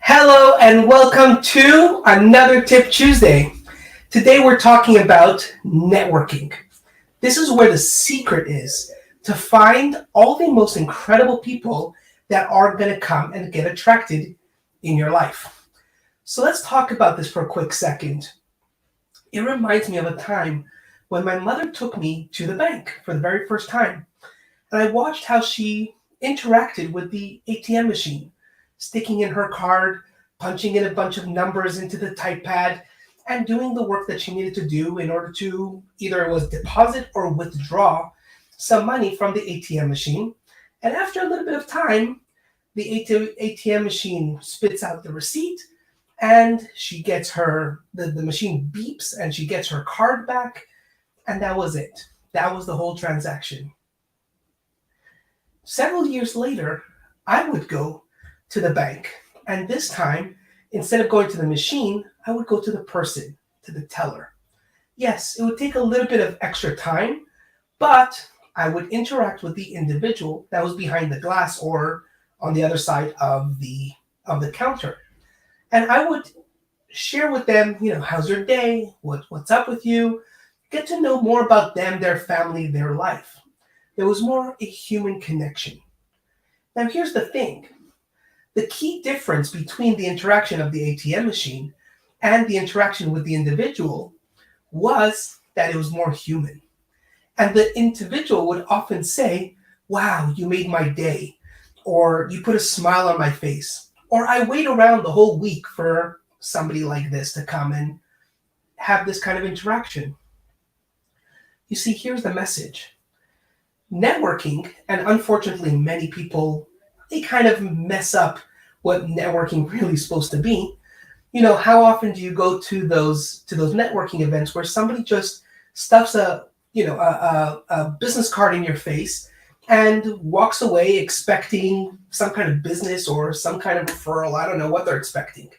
Hello and welcome to another Tip Tuesday. Today we're talking about networking. This is where the secret is to find all the most incredible people that are going to come and get attracted in your life. So let's talk about this for a quick second. It reminds me of a time when my mother took me to the bank for the very first time, and I watched how she interacted with the ATM machine, sticking in her card, punching in a bunch of numbers into the type pad, and doing the work that she needed to do in order to either it was deposit or withdraw some money from the ATM machine. And after a little bit of time, the ATM machine spits out the receipt, and she gets the machine beeps and she gets her card back, and that was it. That was the whole transaction. Several years later, I would go to the bank, and this time, instead of going to the machine, I would go to the person, to the teller. Yes, it would take a little bit of extra time, but I would interact with the individual that was behind the glass or on the other side of the counter. And I would share with them, how's your day? What's up with you? Get to know more about them, their family, their life. There was more a human connection. Now here's the thing. The key difference between the interaction of the ATM machine and the interaction with the individual was that it was more human. And the individual would often say, wow, you made my day, or you put a smile on my face, or I wait around the whole week for somebody like this to come and have this kind of interaction. You see, here's the message. Networking, and unfortunately many people, they kind of mess up what networking really is supposed to be. How often do you go to those networking events where somebody just stuffs a business card in your face and walks away expecting some kind of business or some kind of referral? I don't know what they're expecting.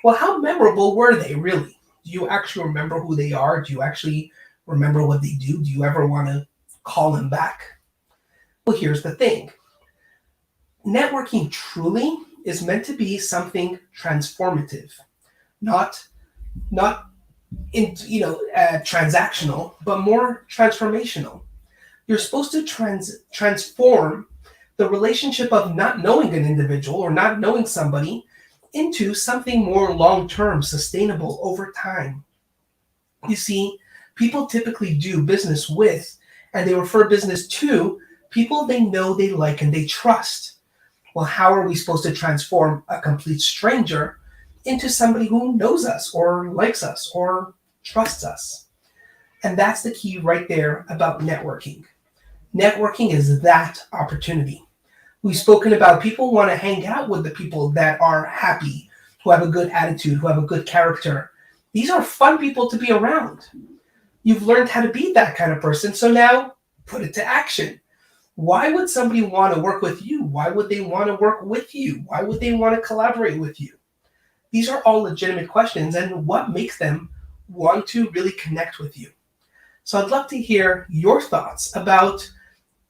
Well, how memorable were they really? Do you actually remember who they are? Do you actually remember what they do? Do you ever want to call them back? Well, here's the thing. Networking truly is meant to be something transformative, not transactional, but more transformational. You're supposed to transform the relationship of not knowing an individual or not knowing somebody into something more long-term, sustainable over time. You see, people typically do business with, and they refer business to, people they know, they like, and they trust. Well, how are we supposed to transform a complete stranger into somebody who knows us or likes us or trusts us? And that's the key right there about networking. Networking is that opportunity. We've spoken about people want to hang out with the people that are happy, who have a good attitude, who have a good character. These are fun people to be around. You've learned how to be that kind of person, so now put it to action. Why would somebody want to work with you? Why would they want to work with you? Why would they want to collaborate with you? These are all legitimate questions, and what makes them want to really connect with you? So I'd love to hear your thoughts about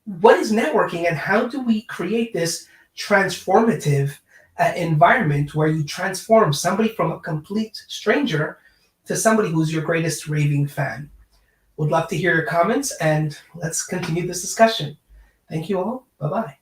what is networking and how do we create this transformative environment where you transform somebody from a complete stranger to somebody who's your greatest raving fan. Would love to hear your comments, and let's continue this discussion. Thank you all. Bye-bye.